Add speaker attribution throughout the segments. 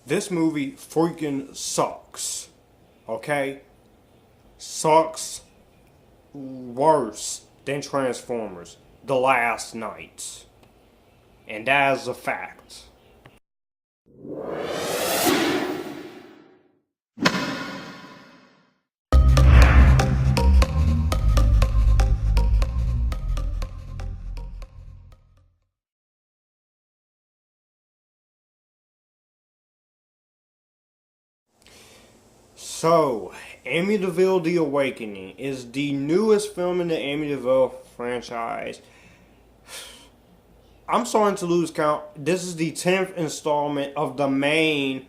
Speaker 1: This movie freaking sucks. Okay? Sucks worse than Transformers The Last Night. And that is a fact. So, Amityville The Awakening is the newest film in the Amityville franchise. I'm starting to lose count. This is the 10th installment of the main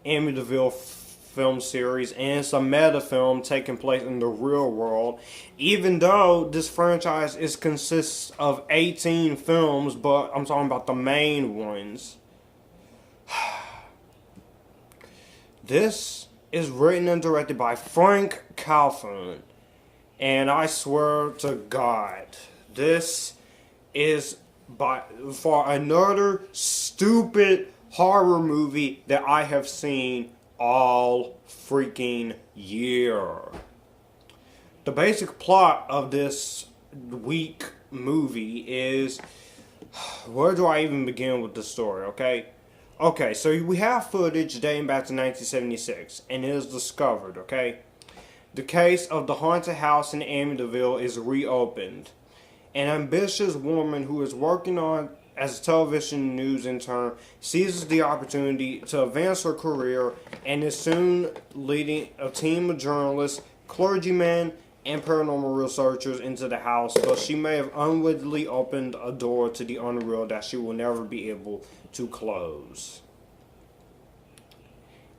Speaker 1: Amityville film series, and it's a meta film taking place in the real world. Even though this franchise consists of 18 films, but I'm talking about the main ones. This is written and directed by Franck Khalfoun. And I swear to God, this is for another stupid horror movie that I have seen all freaking year. The basic plot of this weak movie is, where do I even begin with the story, okay? Okay, so we have footage dating back to 1976, and it is discovered, okay? The case of the haunted house in Amityville is reopened. An ambitious woman who is working on as a television news intern seizes the opportunity to advance her career and is soon leading a team of journalists, clergymen, and paranormal researchers into the house, but she may have unwittingly opened a door to the unreal that she will never be able to close.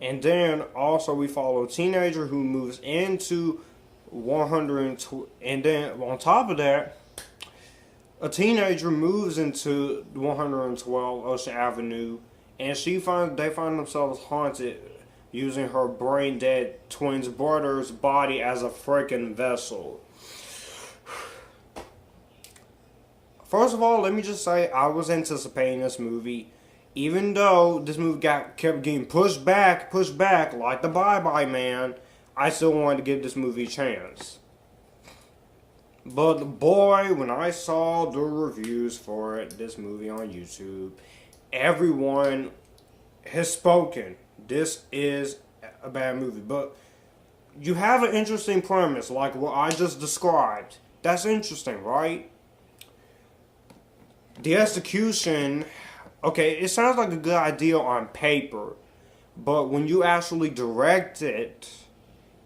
Speaker 1: And then also we follow a teenager who moves into 112, and then on top of that, a teenager moves into 112 Ocean Avenue, and they find themselves haunted using her brain dead twin's brother's body as a freaking vessel. First of all, let me just say I was anticipating this movie, even though this movie kept getting pushed back like the Bye Bye Man. I still wanted to give this movie a chance. But boy, when I saw the reviews for this movie on YouTube, everyone has spoken. This is a bad movie, but you have an interesting premise like what I just described. That's interesting, right? The execution, okay, it sounds like a good idea on paper, but when you actually direct it,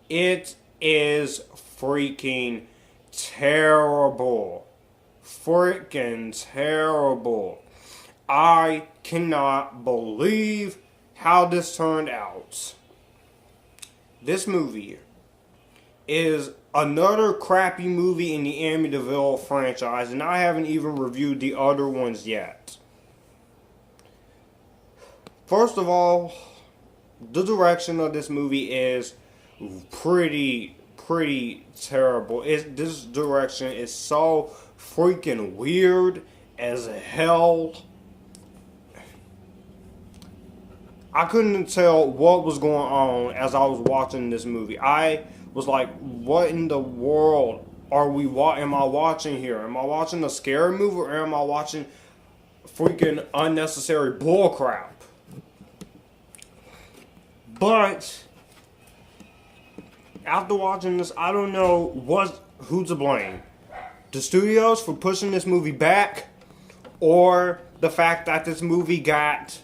Speaker 1: it is freaking terrible. Freaking terrible. I cannot believe how this turned out. This movie is another crappy movie in the Amityville franchise, and I haven't even reviewed the other ones yet. First of all, the direction of this movie is pretty terrible. This direction is so freaking weird as hell. I couldn't tell what was going on as I was watching this movie. I was like, what in the world am I watching here? Am I watching a scary movie, or am I watching freaking unnecessary bullcrap? But after watching this, I don't know who to blame. The studios for pushing this movie back, or the fact that this movie got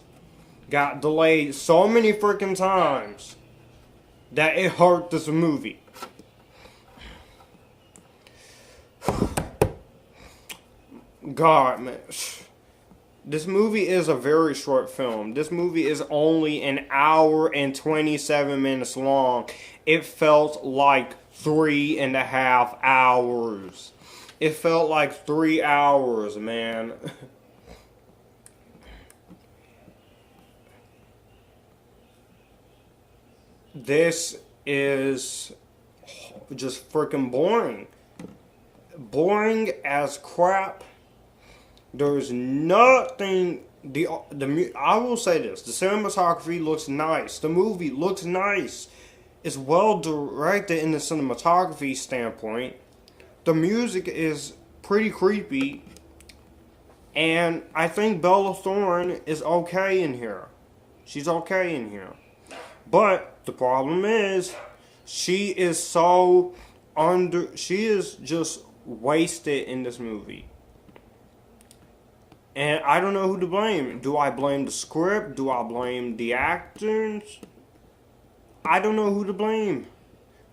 Speaker 1: delayed so many freaking times that it hurt this movie. God, man. This movie is a very short film. This movie is only an hour and 27 minutes long. It felt like 3.5 hours. It felt like 3 hours, man. This is just freaking boring. Boring as crap. There's nothing I will say this: the cinematography looks nice. The movie looks nice. It's well directed in the cinematography standpoint. The music is pretty creepy, and I think Bella Thorne is okay in here. She's okay in here, but the problem is, she is so she is just wasted in this movie. And I don't know who to blame. Do I blame the script? Do I blame the actors? I don't know who to blame.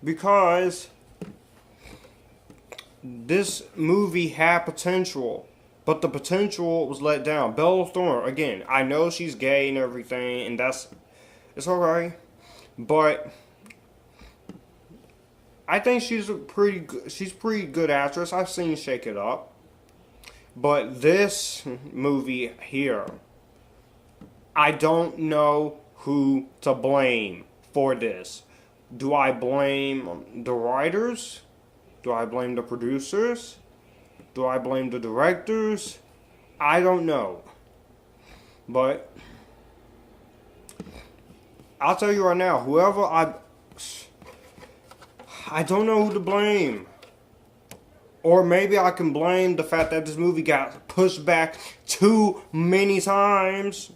Speaker 1: Because this movie had potential, but the potential was let down. Bella Thorne, again, I know she's gay and everything, and it's okay. But I think she's pretty good actress. I've seen Shake It Up. But this movie here, I don't know who to blame for this. Do I blame the writers? Do I blame the producers? Do I blame the directors? I don't know. But I'll tell you right now, I don't know who to blame. Or maybe I can blame the fact that this movie got pushed back too many times.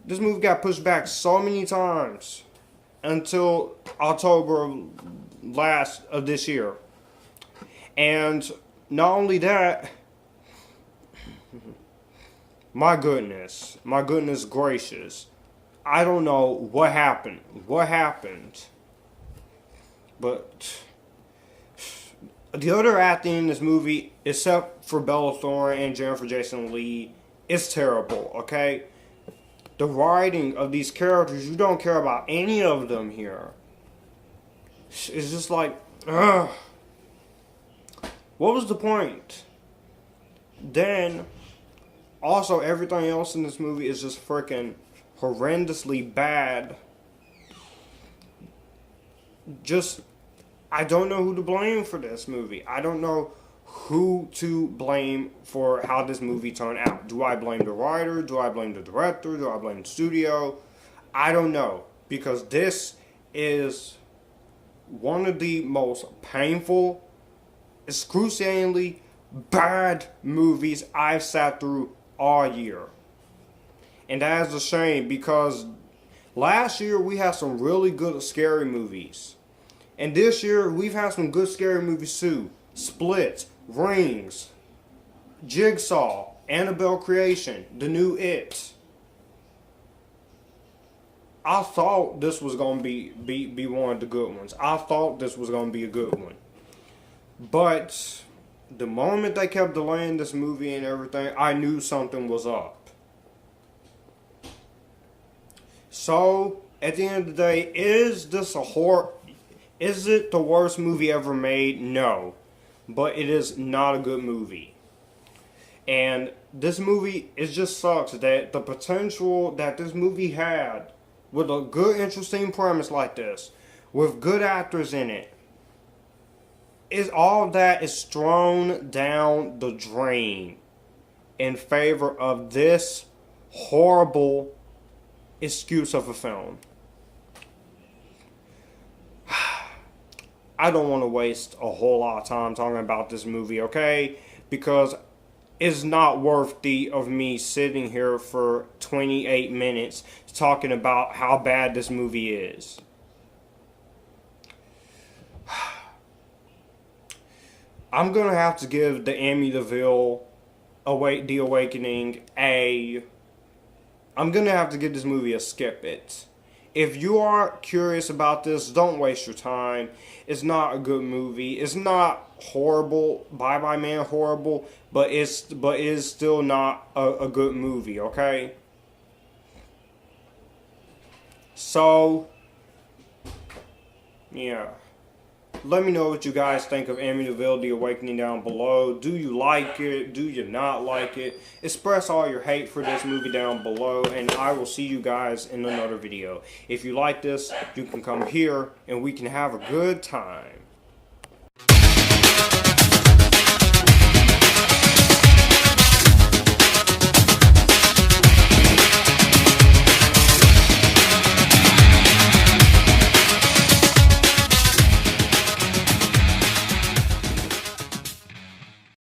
Speaker 1: This movie got pushed back so many times until October of this year. And not only that, my goodness gracious. I don't know what happened. But the other acting in this movie, except for Bella Thorne and Jennifer Jason Leigh, is terrible, okay? The writing of these characters, you don't care about any of them here. It's just like, ugh. What was the point? Then, also everything else in this movie is just freaking horrendously bad. I don't know who to blame for this movie. I don't know who to blame for how this movie turned out. Do I blame the writer? Do I blame the director? Do I blame the studio? I don't know. Because this is one of the most painful, excruciatingly bad movies I've sat through all year. And that is a shame, because last year we had some really good scary movies. And this year, we've had some good scary movies too. Split, Rings, Jigsaw, Annabelle Creation, the new It. I thought this was going to be one of the good ones. I thought this was going to be a good one. But the moment they kept delaying this movie and everything, I knew something was up. So, at the end of the day, is this a horror? Is it the worst movie ever made? No. But it is not a good movie. And this movie, it just sucks that the potential that this movie had, with a good, interesting premise like this, with good actors in it, all that is thrown down the drain in favor of this horrible excuse of a film. I don't want to waste a whole lot of time talking about this movie, okay? Because it's not worthy of me sitting here for 28 minutes talking about how bad this movie is. I'm going to have to give the Amityville The Awakening I'm going to have to give this movie a skip it. If you are curious about this, don't waste your time. It's not a good movie. It's not horrible, Bye Man horrible, but it is still not a good movie, okay? So, yeah. Let me know what you guys think of Amityville The Awakening down below. Do you like it? Do you not like it? Express all your hate for this movie down below, and I will see you guys in another video. If you like this, you can come here and we can have a good time.